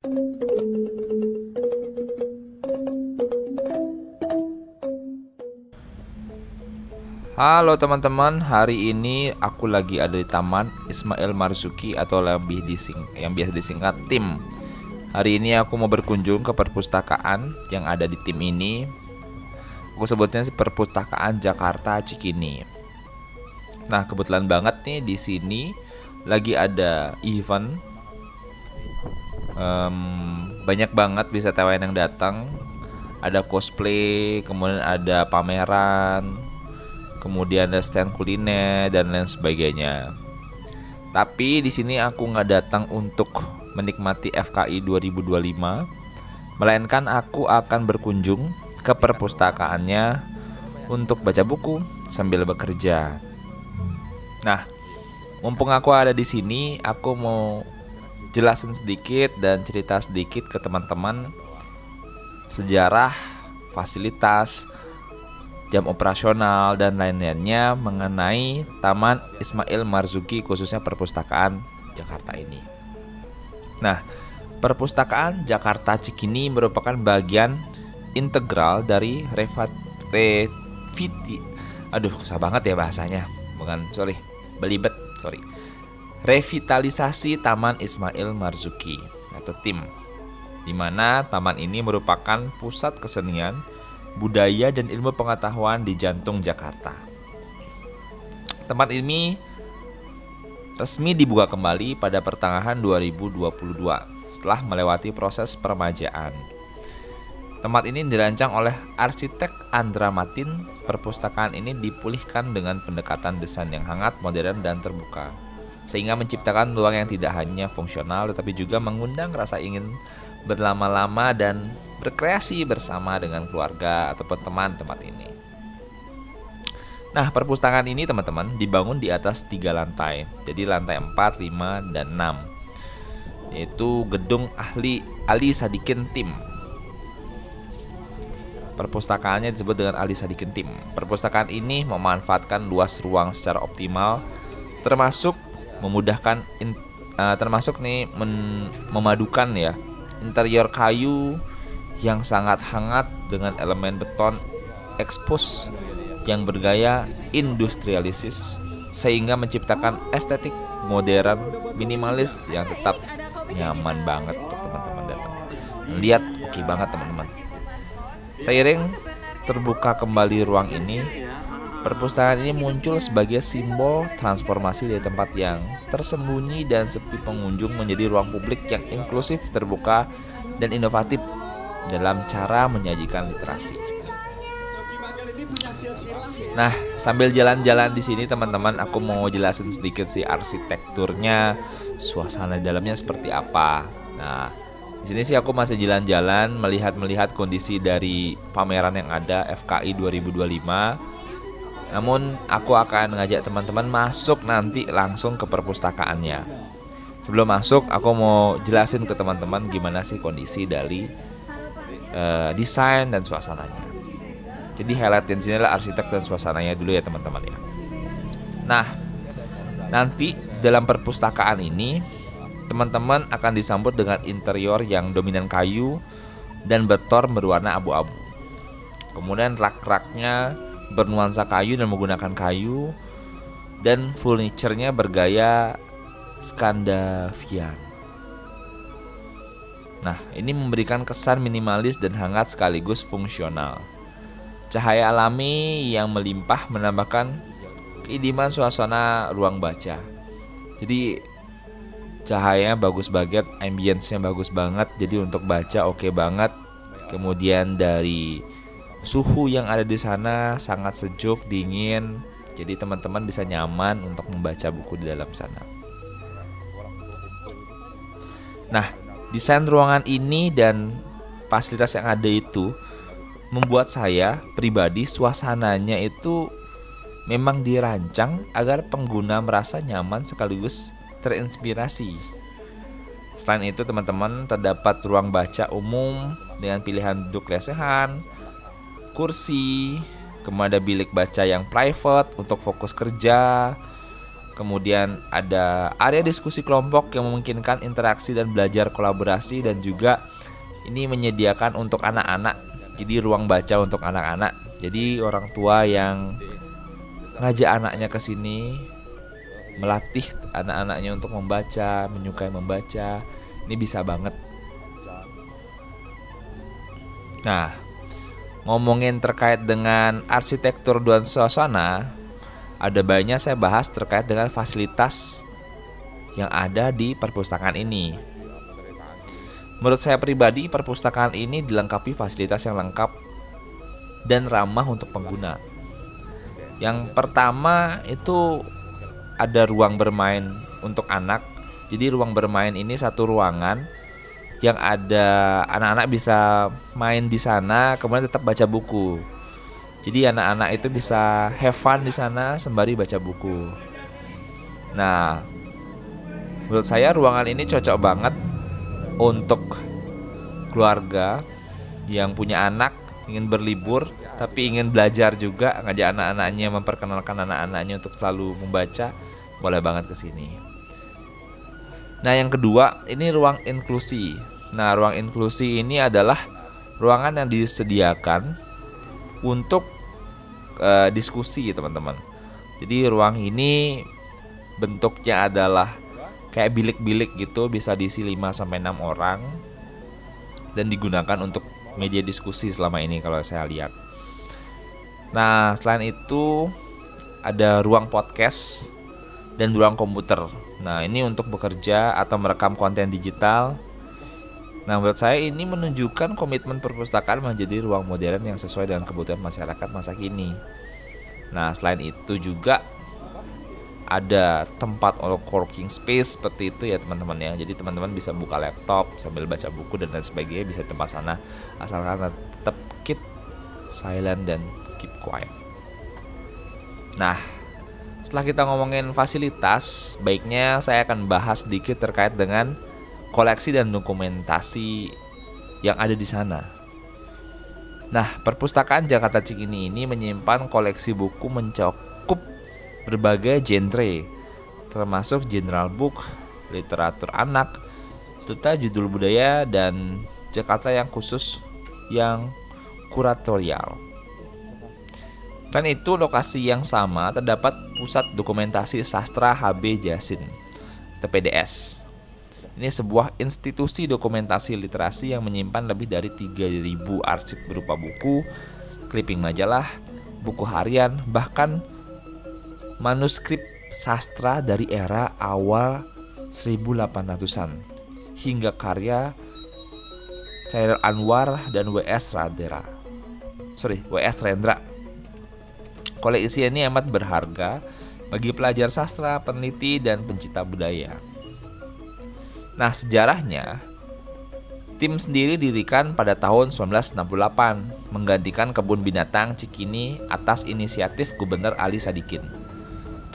Halo teman-teman, hari ini aku lagi ada di Taman Ismail Marzuki atau yang biasa disingkat TIM. Hari ini aku mau berkunjung ke perpustakaan yang ada di TIM ini. Aku sebutnya sih Perpustakaan Jakarta Cikini. Nah, kebetulan banget nih di sini lagi ada event. Banyak banget wisatawan yang datang. Ada cosplay, kemudian ada pameran, kemudian ada stand kuliner dan lain sebagainya. Tapi di sini aku nggak datang untuk menikmati FKI 2025, melainkan aku akan berkunjung ke perpustakaannya untuk baca buku sambil bekerja. Nah, mumpung aku ada di sini, aku mau jelasin sedikit dan cerita sedikit ke teman-teman sejarah, fasilitas, jam operasional dan lain-lainnya mengenai Taman Ismail Marzuki, khususnya perpustakaan Jakarta ini. Nah, perpustakaan Jakarta Cikini merupakan bagian integral dari susah banget ya bahasanya. Revitalisasi Taman Ismail Marzuki atau TIM, di mana taman ini merupakan pusat kesenian, budaya dan ilmu pengetahuan di jantung Jakarta. Tempat ini resmi dibuka kembali pada pertengahan 2022 setelah melewati proses peremajaan. Tempat ini dirancang oleh arsitek Andra Matin. Perpustakaan ini dipulihkan dengan pendekatan desain yang hangat, modern dan terbuka, sehingga menciptakan ruang yang tidak hanya fungsional tetapi juga mengundang rasa ingin berlama-lama dan berkreasi bersama dengan keluarga ataupun teman tempat ini. Nah, perpustakaan ini teman-teman dibangun di atas 3 lantai. Jadi lantai 4, 5, dan 6, yaitu gedung Ali Sadikin TIM. Perpustakaannya disebut dengan Ali Sadikin TIM. Perpustakaan ini memanfaatkan luas ruang secara optimal, termasuk memadukan ya interior kayu yang sangat hangat dengan elemen beton expose yang bergaya industrialisis, sehingga menciptakan estetik modern minimalis yang tetap nyaman banget untuk teman-teman datang. Lihat oke banget teman-teman. Seiring terbuka kembali ruang ini, perpustakaan ini muncul sebagai simbol transformasi dari tempat yang tersembunyi dan sepi pengunjung menjadi ruang publik yang inklusif, terbuka, dan inovatif dalam cara menyajikan literasi. Nah, sambil jalan-jalan di sini teman-teman, aku mau jelasin sedikit sih arsitekturnya, suasana dalamnya seperti apa. Nah, di sini sih aku masih jalan-jalan melihat kondisi dari pameran yang ada FKI 2025. Namun aku akan ngajak teman-teman masuk nanti langsung ke perpustakaannya. Sebelum masuk, aku mau jelasin ke teman-teman gimana sih kondisi dari desain dan suasananya. Jadi highlight di sini adalah arsitek dan suasananya dulu ya teman-teman ya. Nah, nanti dalam perpustakaan ini teman-teman akan disambut dengan interior yang dominan kayu dan beton berwarna abu-abu. Kemudian rak-raknya bernuansa kayu dan menggunakan kayu, dan furniturnya bergaya Skandinavian. Nah, ini memberikan kesan minimalis dan hangat sekaligus fungsional. Cahaya alami yang melimpah menambahkan keintiman suasana ruang baca. Jadi cahayanya bagus banget, ambience-nya bagus banget. Jadi untuk baca oke banget. Kemudian dari suhu yang ada di sana sangat sejuk, dingin. Jadi teman-teman bisa nyaman untuk membaca buku di dalam sana. Nah, desain ruangan ini dan fasilitas yang ada itu membuat saya pribadi suasananya itu memang dirancang agar pengguna merasa nyaman sekaligus terinspirasi. Selain itu teman-teman, terdapat ruang baca umum dengan pilihan duduk lesehan, kursi, kemudian ada bilik baca yang private untuk fokus kerja, Kemudian ada area diskusi kelompok yang memungkinkan interaksi dan belajar kolaborasi, dan juga ini menyediakan untuk anak-anak. Jadi ruang baca untuk anak-anak. Jadi orang tua yang ngajak anaknya ke sini, melatih anak-anaknya untuk membaca, menyukai membaca, ini bisa banget. Nah, ngomongin terkait dengan arsitektur dan suasana, ada banyak saya bahas terkait dengan fasilitas yang ada di perpustakaan ini. Menurut saya pribadi, perpustakaan ini dilengkapi fasilitas yang lengkap dan ramah untuk pengguna. Yang pertama itu ada ruang bermain untuk anak. Jadi ruang bermain ini satu ruangan yang ada anak-anak bisa main di sana, kemudian tetap baca buku. Jadi anak-anak itu bisa have fun di sana sembari baca buku. Nah, menurut saya ruangan ini cocok banget untuk keluarga yang punya anak, ingin berlibur tapi ingin belajar juga, ngajak anak-anaknya, memperkenalkan anak-anaknya untuk selalu membaca, boleh banget ke sini. Nah, yang kedua, ini ruang inklusi. Nah, ruang inklusi ini adalah ruangan yang disediakan untuk diskusi, teman-teman. Jadi ruang ini bentuknya adalah kayak bilik-bilik gitu, bisa diisi 5-6 orang, dan digunakan untuk media diskusi selama ini kalau saya lihat. Nah, selain itu ada ruang podcast dan ruang komputer. Nah, ini untuk bekerja atau merekam konten digital. Nah, menurut saya ini menunjukkan komitmen perpustakaan menjadi ruang modern yang sesuai dengan kebutuhan masyarakat masa kini. Nah, selain itu juga ada tempat co-working space seperti itu ya teman-teman ya. Jadi teman-teman bisa buka laptop sambil baca buku dan lain sebagainya, bisa di tempat sana, asalkan tetap keep silent dan keep quiet. Nah, setelah kita ngomongin fasilitas, baiknya saya akan bahas sedikit terkait dengan koleksi dan dokumentasi yang ada di sana. Nah, perpustakaan Jakarta Cikini ini menyimpan koleksi buku mencakup berbagai genre, termasuk general book, literatur anak, serta judul budaya dan Jakarta yang khusus yang kuratorial. Selain itu, lokasi yang sama terdapat Pusat Dokumentasi Sastra HB Jasin atau PDS. Ini sebuah institusi dokumentasi literasi yang menyimpan lebih dari 3.000 arsip berupa buku, clipping majalah, buku harian, bahkan manuskrip sastra dari era awal 1800-an hingga karya Chairil Anwar dan W.S. Rendra. Koleksi ini amat berharga bagi pelajar sastra, peneliti, dan pencinta budaya. Nah, sejarahnya, tim sendiri didirikan pada tahun 1968 menggantikan kebun binatang Cikini atas inisiatif Gubernur Ali Sadikin.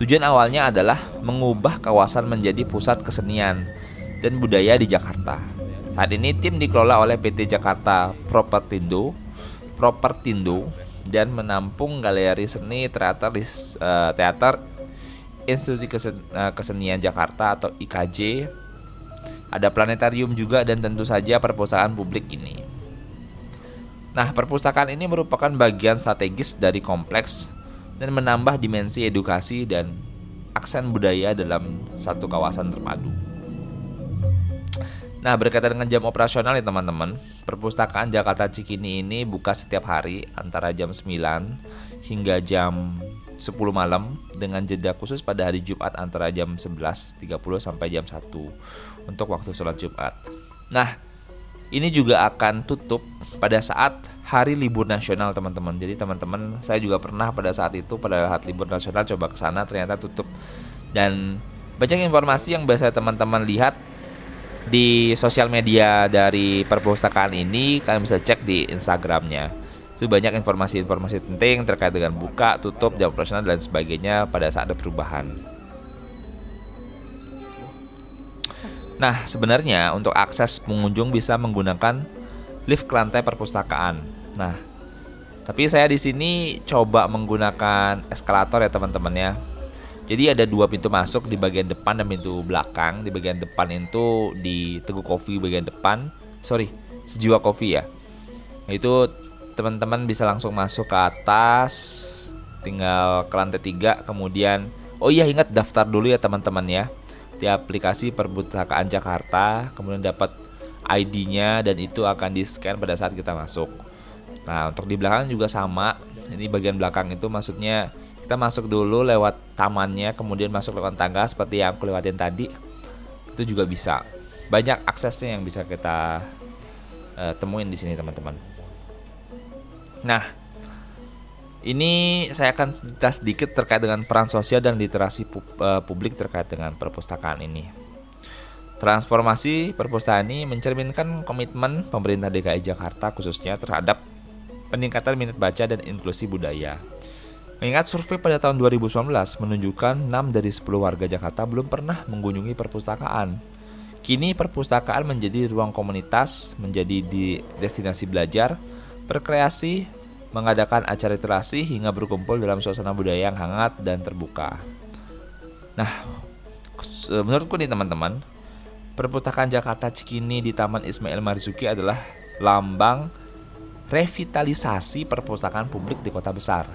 Tujuan awalnya adalah mengubah kawasan menjadi pusat kesenian dan budaya di Jakarta. Saat ini tim dikelola oleh PT Jakarta Propertindo dan menampung galeri seni, teater, Institusi Kesenian Jakarta atau IKJ, ada planetarium juga, dan tentu saja perpustakaan publik ini. Nah, perpustakaan ini merupakan bagian strategis dari kompleks dan menambah dimensi edukasi dan aksen budaya dalam satu kawasan terpadu. Nah, berkaitan dengan jam operasional ya teman-teman, perpustakaan Jakarta Cikini ini buka setiap hari antara jam 9 hingga jam 10 malam dengan jeda khusus pada hari Jumat antara jam 11.30 sampai jam 1 untuk waktu sholat Jumat. Nah, ini juga akan tutup pada saat hari libur nasional teman-teman. Jadi teman-teman, saya juga pernah pada saat itu, pada saat libur nasional coba ke sana, ternyata tutup. Dan banyak informasi yang biasa teman-teman lihat di sosial media dari perpustakaan ini, kalian bisa cek di Instagramnya. Itu banyak informasi-informasi penting terkait dengan buka, tutup, jam operasional dan sebagainya pada saat ada perubahan. Nah, sebenarnya untuk akses pengunjung bisa menggunakan lift ke lantai perpustakaan. Nah, tapi saya di sini coba menggunakan eskalator ya teman-teman ya. Jadi ada 2 pintu masuk, di bagian depan dan pintu belakang. Di bagian depan itu di Teguh Coffee bagian depan. Sejiwa Coffee ya. Itu teman-teman bisa langsung masuk ke atas, tinggal ke lantai 3. Kemudian ingat daftar dulu ya teman-teman ya di aplikasi Perpustakaan Jakarta. Kemudian dapat ID-nya dan itu akan di-scan pada saat kita masuk. Nah, untuk di belakang juga sama. Ini bagian belakang itu maksudnya kita masuk dulu lewat tamannya, kemudian masuk lewat tangga seperti yang aku lewatin tadi. Itu juga bisa. Banyak aksesnya yang bisa kita temuin di sini teman-teman. Nah, ini saya akan cerita sedikit terkait dengan peran sosial dan literasi publik terkait dengan perpustakaan ini. Transformasi perpustakaan ini mencerminkan komitmen pemerintah DKI Jakarta khususnya terhadap peningkatan minat baca dan inklusi budaya. Mengingat survei pada tahun 2019 menunjukkan 6 dari 10 warga Jakarta belum pernah mengunjungi perpustakaan. Kini perpustakaan menjadi ruang komunitas, menjadi destinasi belajar, berkreasi, mengadakan acara literasi hingga berkumpul dalam suasana budaya yang hangat dan terbuka. Nah, menurutku nih teman-teman, Perpustakaan Jakarta Cikini di Taman Ismail Marzuki adalah lambang revitalisasi perpustakaan publik di kota besar.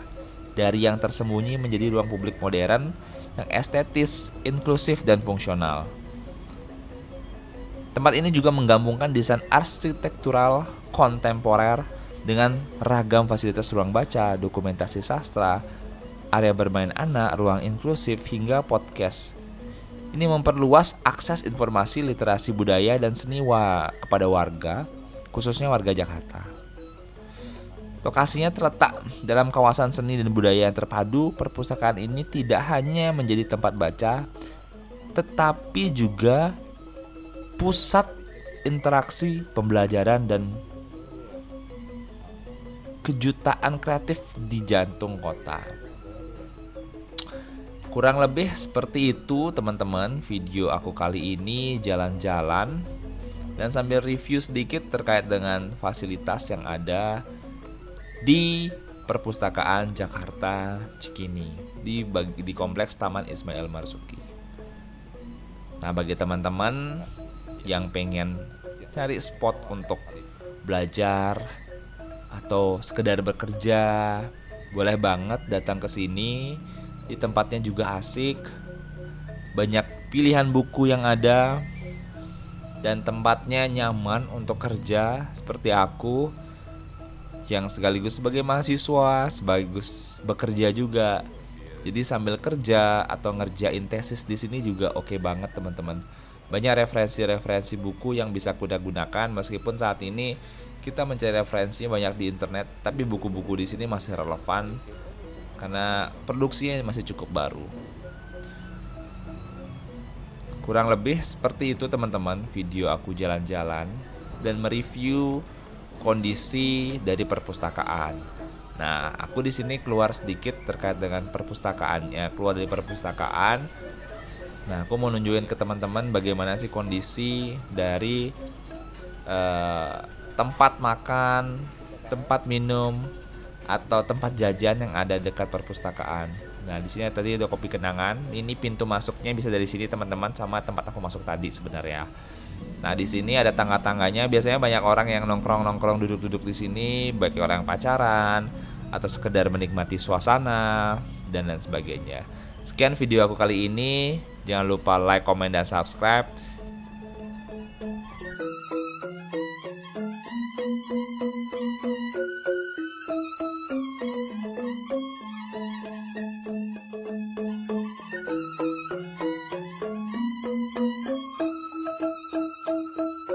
Dari yang tersembunyi menjadi ruang publik modern yang estetis, inklusif, dan fungsional. Tempat ini juga menggabungkan desain arsitektural kontemporer dengan ragam fasilitas ruang baca, dokumentasi sastra, area bermain anak, ruang inklusif, hingga podcast. Ini memperluas akses informasi literasi budaya dan seni kepada warga, khususnya warga Jakarta. Lokasinya terletak dalam kawasan seni dan budaya yang terpadu. Perpustakaan ini tidak hanya menjadi tempat baca, tetapi juga pusat interaksi pembelajaran dan kejutaan kreatif di jantung kota. Kurang lebih seperti itu teman-teman video aku kali ini jalan-jalan dan sambil review sedikit terkait dengan fasilitas yang ada di Perpustakaan Jakarta Cikini di kompleks Taman Ismail Marzuki. Nah, bagi teman-teman yang pengen cari spot untuk belajar atau sekedar bekerja, boleh banget datang ke sini. Di tempatnya juga asik, banyak pilihan buku yang ada, dan tempatnya nyaman untuk kerja seperti aku yang sekaligus sebagai mahasiswa, sekaligus bekerja juga. Jadi sambil kerja atau ngerjain tesis di sini juga oke banget teman-teman. Banyak referensi-referensi buku yang bisa kita gunakan meskipun saat ini kita mencari referensi banyak di internet, tapi buku-buku di sini masih relevan karena produksinya masih cukup baru. Kurang lebih seperti itu teman-teman video aku jalan-jalan dan mereview kondisi dari perpustakaan. Nah, aku di sini keluar sedikit terkait dengan perpustakaannya, keluar dari perpustakaan. Nah, aku mau nunjukin ke teman-teman bagaimana sih kondisi dari tempat makan, tempat minum, atau tempat jajan yang ada dekat perpustakaan. Nah, di sini tadi ada kopi kenangan. Ini pintu masuknya bisa dari sini teman-teman, sama tempat aku masuk tadi sebenarnya. Nah, di sini ada tangga-tangganya. Biasanya banyak orang yang nongkrong duduk-duduk di sini, baik orang yang pacaran atau sekedar menikmati suasana dan lain sebagainya. Sekian video aku kali ini. Jangan lupa like, komen, dan subscribe.